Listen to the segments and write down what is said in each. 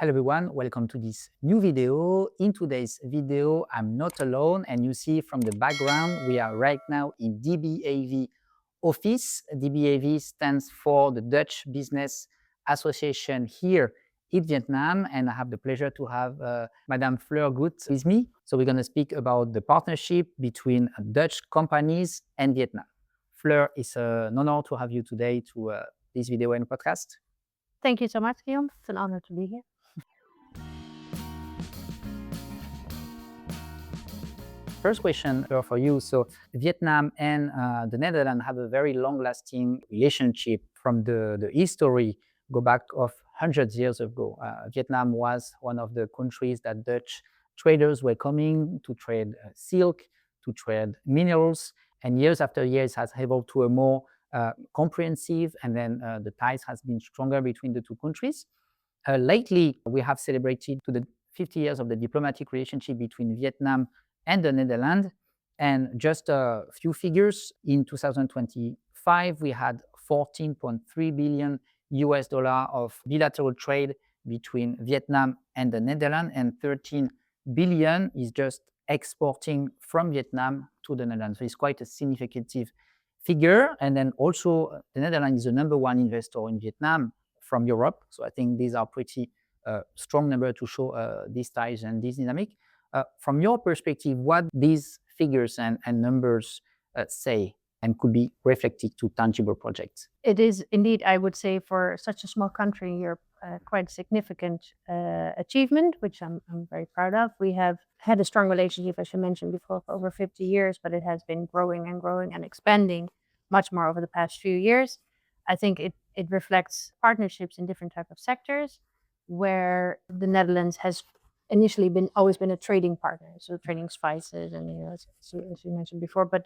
Hello everyone, welcome to this new video. In today's video, I'm not alone, and you see from the background, we are right now in DBAV office. DBAV stands for the Dutch Business Association here in Vietnam, and I have the pleasure to have Madame Fleur Gut with me. So we're going to speak about the partnership between Dutch companies and Vietnam. Fleur, it's an honor to have you today to this video and podcast. Thank you so much, Guillaume. It's an honor to be here. First question for you. So Vietnam and the Netherlands have a very long-lasting relationship from the history, go back of hundreds of years ago. Vietnam was one of the countries that Dutch traders were coming to trade silk, to trade minerals, and years after years has evolved to a more comprehensive, and then the ties has been stronger between the two countries. Lately, we have celebrated to the 50 years of the diplomatic relationship between Vietnam and the Netherlands. And just a few figures, in 2025, we had 14.3 billion US dollar of bilateral trade between Vietnam and the Netherlands, and 13 billion is just exporting from Vietnam to the Netherlands. So it's quite a significant figure. And then also the Netherlands is the number one investor in Vietnam from Europe. So I think these are pretty strong numbers to show these ties and this dynamic. From your perspective, what these figures and numbers say and could be reflected to tangible projects? It is indeed, I would say, for such a small country in Europe, quite a significant achievement, which I'm very proud of. We have had a strong relationship, as you mentioned before, for over 50 years, but it has been growing and growing and expanding much more over the past few years. I think it reflects partnerships in different types of sectors, where the Netherlands has initially always been a trading partner, so trading spices and as you mentioned before, but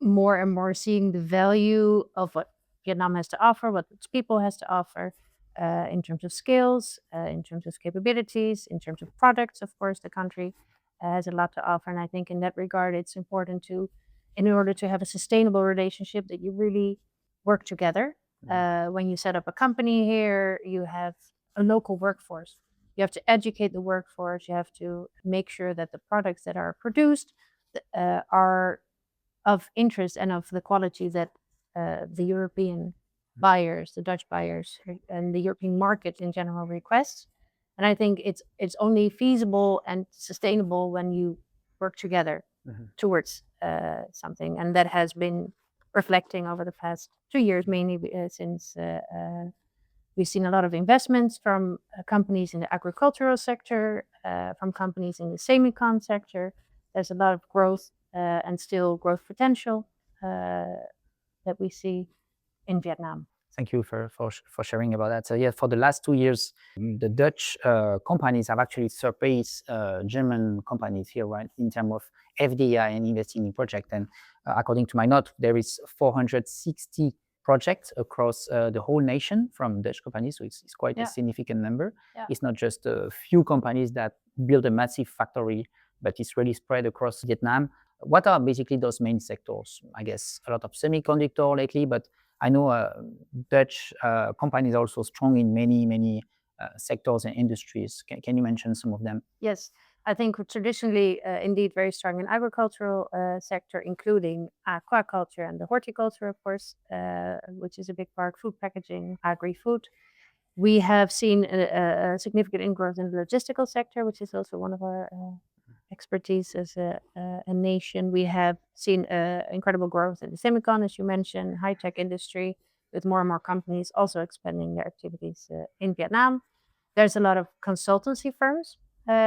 more and more seeing the value of what Vietnam has to offer, what its people has to offer, in terms of skills, in terms of capabilities, in terms of products. Of course, the country has a lot to offer, and I think in that regard, it's important in order to have a sustainable relationship, that you really work together. When you set up a company here, you have a local workforce. You have to educate the workforce. You have to make sure that the products that are produced are of interest and of the quality that the European buyers, the Dutch buyers, and the European market in general requests. And I think it's only feasible and sustainable when you work together towards something. And that has been reflecting over the past 2 years, mainly since we've seen a lot of investments from companies in the agricultural sector, from companies in the semicon sector. There's a lot of growth and still growth potential that we see in Vietnam. Thank you for sharing about that. So yeah, for the last 2 years, the Dutch companies have actually surpassed German companies here, right, in terms of FDI and investing in projects. And according to my note, there is 460 projects across the whole nation from Dutch companies. So it's quite a significant number. Yeah. It's not just a few companies that build a massive factory, but it's really spread across Vietnam. What are basically those main sectors? I guess a lot of semiconductor lately, but I know Dutch companies are also strong in many sectors and industries. Can you mention some of them? Yes, I think we're traditionally indeed very strong in agricultural sector, including aquaculture and the horticulture, of course, which is a big part, food packaging, agri-food. We have seen a significant ingrowth in the logistical sector, which is also one of our expertise as a nation. We have seen incredible growth in the semicon, as you mentioned, high-tech industry, with more and more companies also expanding their activities in Vietnam. There's a lot of consultancy firms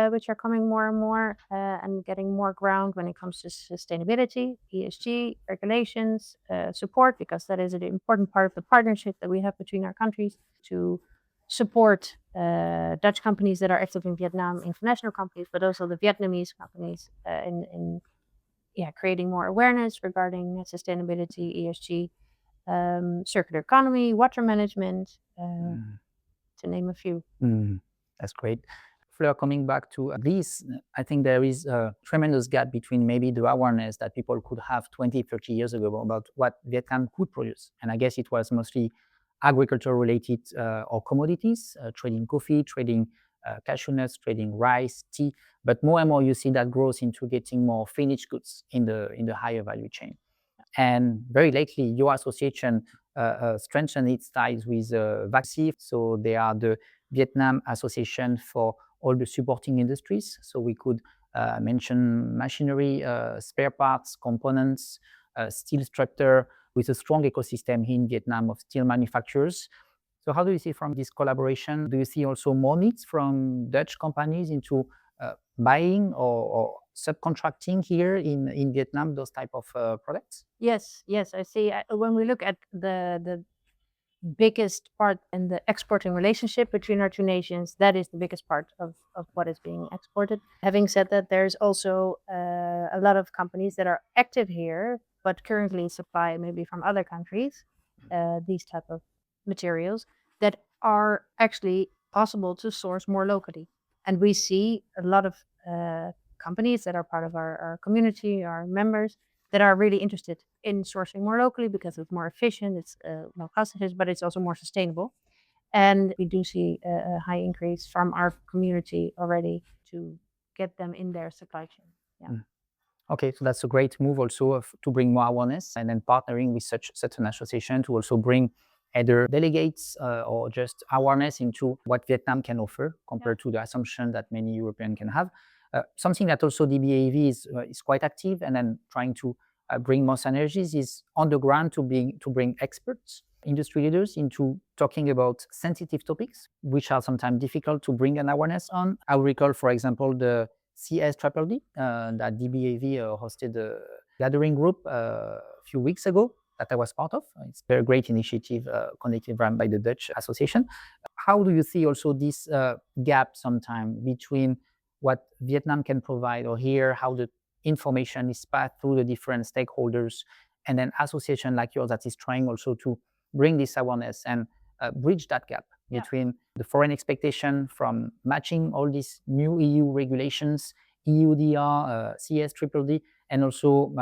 which are coming more and more and getting more ground when it comes to sustainability, ESG, regulations, support, because that is an important part of the partnership that we have between our countries to support Dutch companies that are active in Vietnam, international companies, but also the Vietnamese companies in creating more awareness regarding sustainability, ESG, circular economy, water management, to name a few. That's great. Fleur, coming back to this, I think there is a tremendous gap between maybe the awareness that people could have 20, 30 years ago about what Vietnam could produce. And I guess it was mostly agriculture related or commodities, trading coffee, trading cashew nuts, trading rice, tea, but more and more you see that growth into getting more finished goods in the higher value chain. And very lately, your association strengthened its ties with VASI. So they are the Vietnam Association for all the supporting industries. So we could mention machinery, spare parts, components, steel structure, with a strong ecosystem in Vietnam of steel manufacturers. So how do you see from this collaboration? Do you see also more needs from Dutch companies into buying or subcontracting here in Vietnam those type of products? Yes, I see. When we look at the biggest part in the exporting relationship between our two nations, that is the biggest part of what is being exported. Having said that, there's also a lot of companies that are active here, but currently supply maybe from other countries these type of materials that are actually possible to source more locally. And we see a lot of companies that are part of our community, our members, that are really interested in sourcing more locally because it's more efficient, it's more cost efficient, but it's also more sustainable. And we do see a high increase from our community already to get them in their supply chain. Yeah. Okay, so that's a great move also to bring more awareness, and then partnering with such an association to also bring either delegates or just awareness into what Vietnam can offer compared to the assumption that many Europeans can have. Something that also DBAV is quite active and then trying to bring more synergies is on the ground to bring experts, industry leaders into talking about sensitive topics, which are sometimes difficult to bring an awareness on. I recall, for example, the CSDDD that DBAV hosted a gathering group a few weeks ago that I was part of. It's a very great initiative connected run by the Dutch Association. How do you see also this gap sometimes between what Vietnam can provide or here, how the information is passed through the different stakeholders, and then association like yours that is trying also to bring this awareness and bridge that gap between the foreign expectation from matching all these new EU regulations, EUDR, CSDDD, and also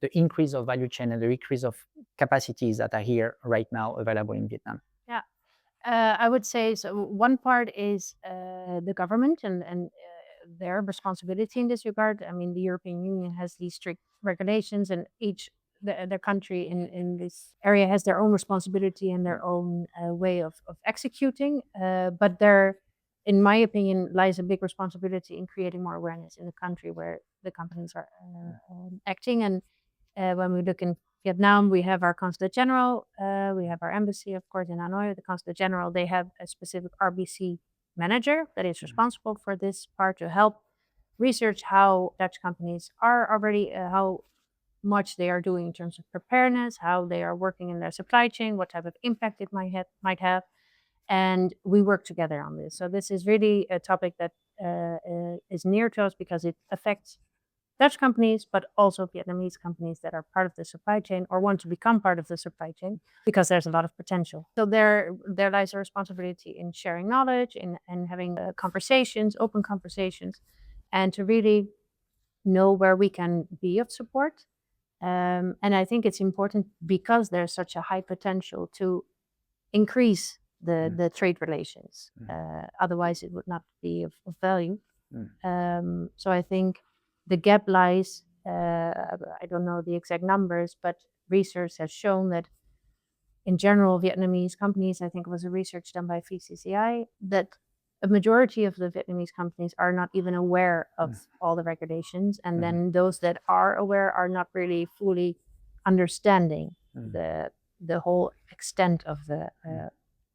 the increase of value chain and the increase of capacities that are here right now available in Vietnam? Yeah, I would say so. One part is the government and their responsibility in this regard. I mean, the European Union has these strict regulations, and each their country in this area has their own responsibility and their own way of executing. But there, in my opinion, lies a big responsibility in creating more awareness in the country where the companies are acting. And when we look in Vietnam, we have our Consulate General, we have our embassy, of course, in Hanoi. The Consulate General, they have a specific RBC manager that is responsible for this part to help research how Dutch companies are already, how much they are doing in terms of preparedness, how they are working in their supply chain, what type of impact it might have. And we work together on this. So this is really a topic that is near to us because it affects Dutch companies, but also Vietnamese companies that are part of the supply chain or want to become part of the supply chain because there's a lot of potential. So there lies a responsibility in sharing knowledge and having conversations, open conversations, and to really know where we can be of support. And I think it's important because there's such a high potential to increase the trade relations. Otherwise, it would not be of value. So I think the gap lies, I don't know the exact numbers, but research has shown that in general, Vietnamese companies, I think it was a research done by VCCI, that a majority of the Vietnamese companies are not even aware of all the regulations. And then those that are aware are not really fully understanding the whole extent of the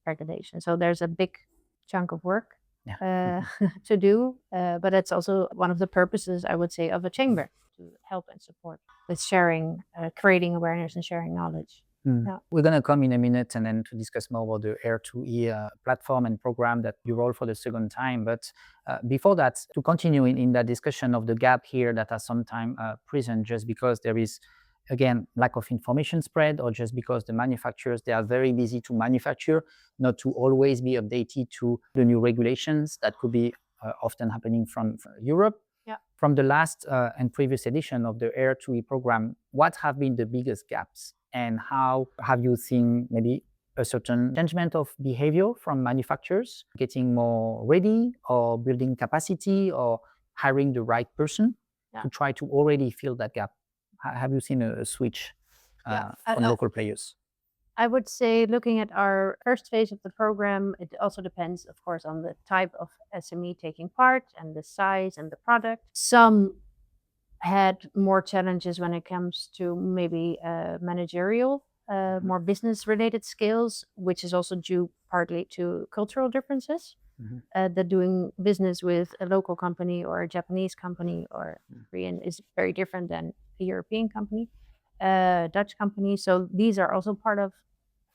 regulation. So there's a big chunk of work to do, but it's also one of the purposes, I would say, of a chamber to help and support with sharing, creating awareness and sharing knowledge. Yeah. We're going to come in a minute and then to discuss more about the R2E platform and program that you roll for the second time. But before that, to continue in that discussion of the gap here that are sometimes present just because there is, again, lack of information spread, or just because the manufacturers, they are very busy to manufacture, not to always be updated to the new regulations that could be often happening from Europe. Yeah. From the last and previous edition of the R2E program, what have been the biggest gaps, and how have you seen maybe a certain changement of behavior from manufacturers, getting more ready or building capacity or hiring the right person to try to already fill that gap? Have you seen a switch from local players? I would say, looking at our first phase of the program, it also depends, of course, on the type of SME taking part and the size and the product. Some had more challenges when it comes to maybe managerial, more business-related skills, which is also due partly to cultural differences. That doing business with a local company or a Japanese company or Korean is very different than a European company, Dutch company. So these are also part of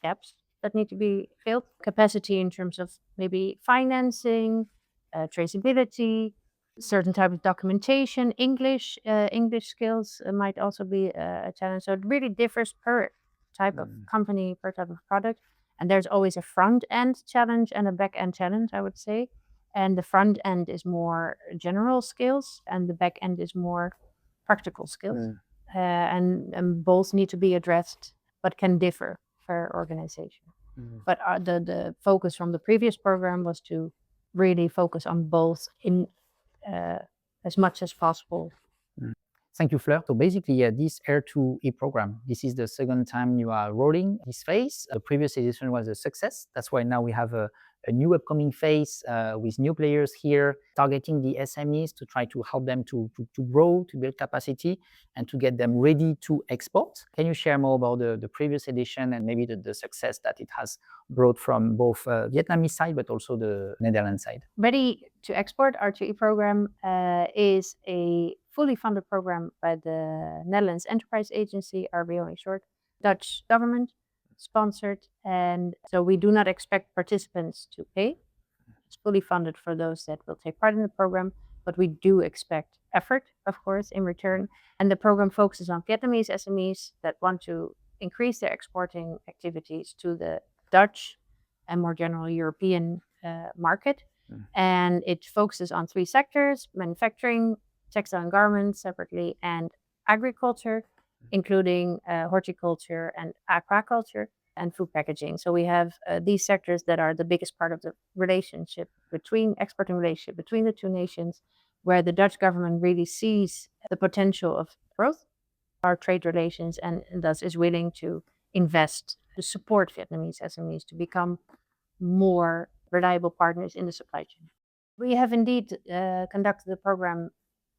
gaps that need to be filled. Capacity in terms of maybe financing, traceability, certain type of documentation, English skills might also be a challenge. So it really differs per type of company, per type of product. And there's always a front end challenge and a back end challenge, I would say. And the front end is more general skills and the back end is more practical skills. And both need to be addressed, but can differ per organization. But the focus from the previous program was to really focus on both in as much as possible. Thank you, Fleur. So basically, this R2E program, this is the second time you are rolling this phase. The previous edition was a success. That's why now we have a new upcoming phase with new players here, targeting the SMEs to try to help them to grow, to build capacity, and to get them ready to export. Can you share more about the previous edition and maybe the success that it has brought from both Vietnamese side, but also the Netherlands side? Ready to Export, R2E program, is a fully funded program by the Netherlands Enterprise Agency, RBO in short, Dutch government sponsored. And so we do not expect participants to pay. It's fully funded for those that will take part in the program, but we do expect effort, of course, in return. And the program focuses on Vietnamese SMEs that want to increase their exporting activities to the Dutch and more general European market. And it focuses on 3 sectors: manufacturing, textile and garments separately, and agriculture, including horticulture and aquaculture and food packaging. So we have these sectors that are the biggest part of the exporting relationship between the two nations, where the Dutch government really sees the potential of growth, our trade relations, and thus is willing to invest to support Vietnamese SMEs to become more reliable partners in the supply chain. We have indeed conducted the program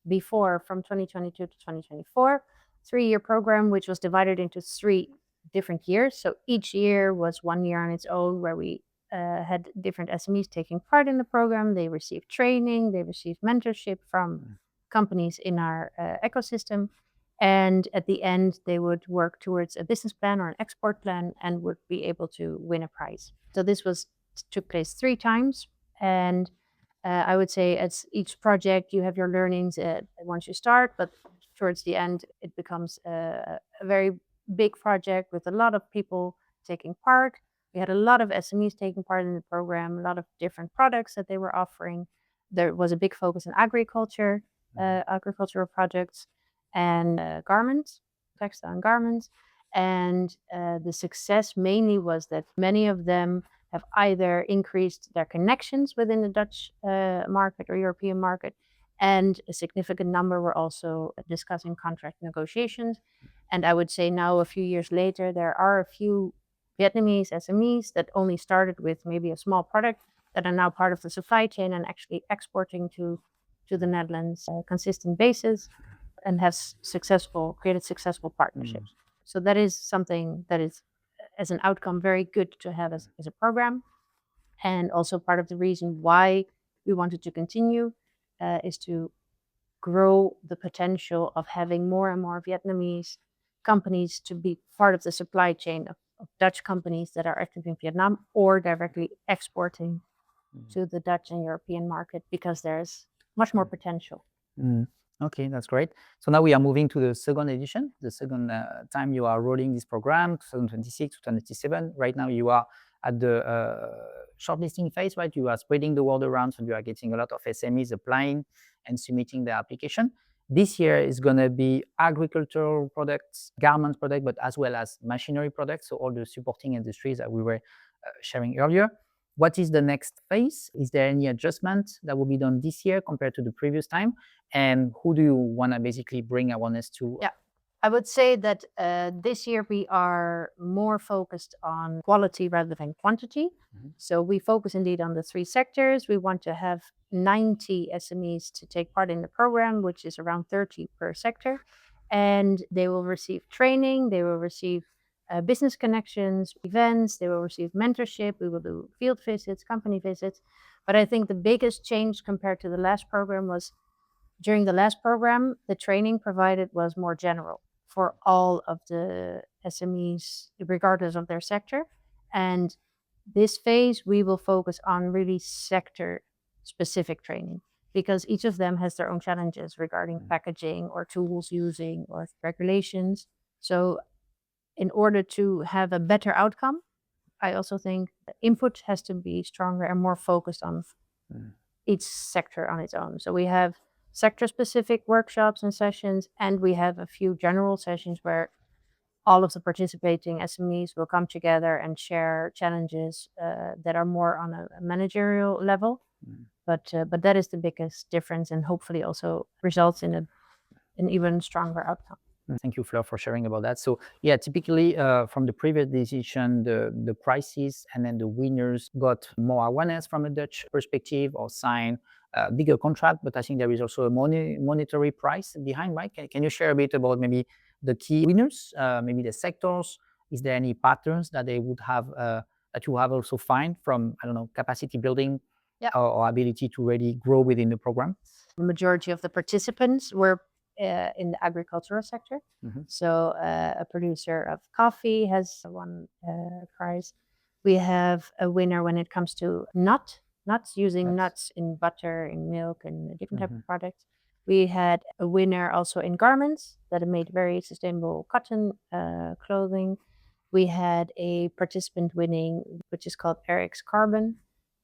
before from 2022 to 2024, 3-year program, which was divided into 3 different years. So each year was 1 year on its own, where we had different SMEs taking part in the program. They received training, they received mentorship from companies in our ecosystem. And at the end, they would work towards a business plan or an export plan and would be able to win a prize. So this took place 3 times. And I would say as each project, you have your learnings once you start, but towards the end, it becomes a very big project with a lot of people taking part. We had a lot of SMEs taking part in the program, a lot of different products that they were offering. There was a big focus on agriculture, agricultural projects, and garments, textile and garments. And the success mainly was that many of them have either increased their connections within the Dutch market or European market, and a significant number were also discussing contract negotiations. And I would say now, a few years later, there are a few Vietnamese SMEs that only started with maybe a small product that are now part of the supply chain and actually exporting to the Netherlands on a consistent basis and have created successful partnerships. So that is something that is, as an outcome, very good to have as a program. And also part of the reason why we wanted to continue is to grow the potential of having more and more Vietnamese companies to be part of the supply chain of Dutch companies that are active in Vietnam or directly exporting to the Dutch and European market, because there's much more potential. Okay, that's great. So now we are moving to the second edition, the second time you are rolling this program, 2026, 2027. Right now you are at the shortlisting phase, right? You are spreading the word around, so you are getting a lot of SMEs applying and submitting their application. This year is going to be agricultural products, garment products, but as well as machinery products, so all the supporting industries that we were sharing earlier. What is the next phase? Is there any adjustment that will be done this year compared to the previous time? And who do you want to basically bring awareness to? Yeah, I would say that this year we are more focused on quality rather than quantity. So we focus indeed on the 3 sectors. We want to have 90 SMEs to take part in the program, which is around 30 per sector. And they will receive training, they will receive business connections, events, they will receive mentorship, we will do field visits, company visits. But I think the biggest change compared to the last program was during the last program, the training provided was more general for all of the SMEs, regardless of their sector. And this phase, we will focus on really sector specific training because each of them has their own challenges regarding packaging or tools using or regulations. So in order to have a better outcome, I also think the input has to be stronger and more focused on each sector on its own. So we have sector-specific workshops and sessions, and we have a few general sessions where all of the participating SMEs will come together and share challenges that are more on a managerial level. But that is the biggest difference, and hopefully also results in an even stronger outcome. Thank you, Fleur, for sharing about that. So yeah, typically from the previous decision, the prizes and then the winners got more awareness from a Dutch perspective or signed a bigger contract, but I think there is also a monetary prize behind, right? Can you share a bit about maybe the key winners, maybe the sectors? Is there any patterns that they would have, that you have also find from, I don't know, capacity building or ability to really grow within the program? The majority of the participants were in the agricultural sector. So a producer of coffee has won a prize. We have a winner when it comes to nuts, using nuts in butter, in milk, and different type of products. We had a winner also in garments that made very sustainable cotton clothing. We had a participant winning, which is called Eric's Carbon.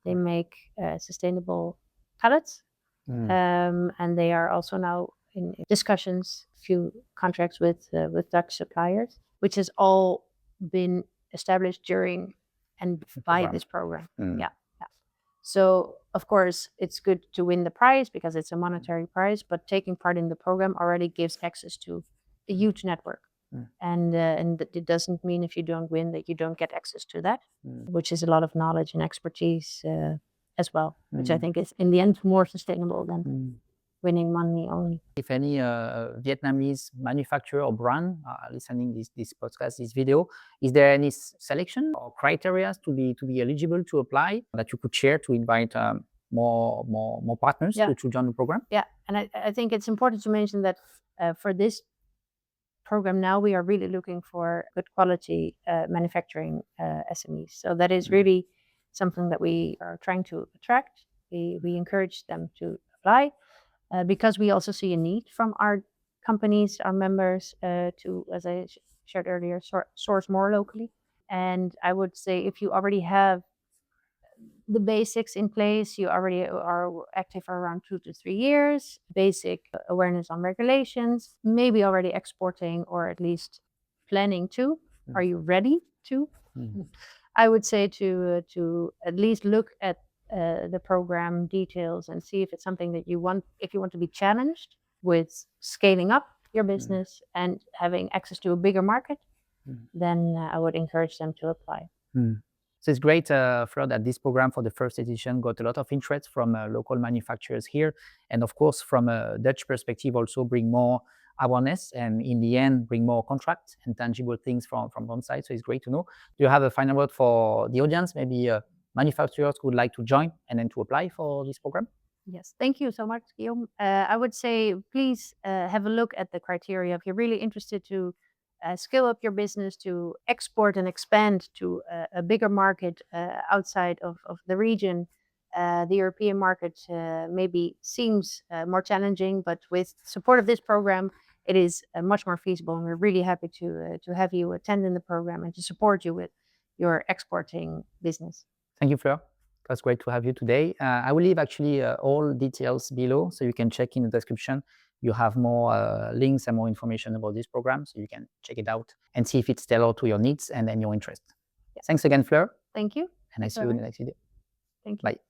They make sustainable pallets. And they are also now in discussions, few contracts with Dutch suppliers, which has all been established during and by this program. Yeah. So of course it's good to win the prize because it's a monetary prize, but taking part in the program already gives access to a huge network. And it doesn't mean if you don't win that you don't get access to that, which is a lot of knowledge and expertise as well, which I think is in the end more sustainable than winning money only. If any Vietnamese manufacturer or brand listening this podcast, this video, is there any selection or criteria to be eligible to apply that you could share to invite more partners to join the program? Yeah, and I think it's important to mention that for this program now, we are really looking for good quality manufacturing SMEs. So that is really something that we are trying to attract. We encourage them to apply because we also see a need from our companies, our members, to, as I shared earlier, source more locally. And I would say if you already have the basics in place, you already are active for around 2 to 3 years, basic awareness on regulations, maybe already exporting or at least planning to. Are you ready to? I would say to at least look at the program details and see if it's something that you want, if you want to be challenged with scaling up your business and having access to a bigger market, then I would encourage them to apply. So it's great, Fleur, that this program for the first edition got a lot of interest from local manufacturers here. And of course, from a Dutch perspective, also bring more awareness and in the end, bring more contracts and tangible things from one side. So it's great to know. Do you have a final word for the audience? Maybe manufacturers who would like to join and then to apply for this program? Yes, thank you so much, Guillaume. I would say, please have a look at the criteria. If you're really interested to scale up your business, to export and expand to a bigger market outside of the region, the European market maybe seems more challenging, but with support of this program, it is much more feasible. And we're really happy to have you attend in the program and to support you with your exporting business. Thank you, Fleur. It was great to have you today. I will leave actually all details below so you can check in the description you have more links and more information about this program, so you can check it out and see if it's tailored to your needs and your interest. Thanks again, Fleur. Thank you. And I see you in the next video. Thank you. Bye.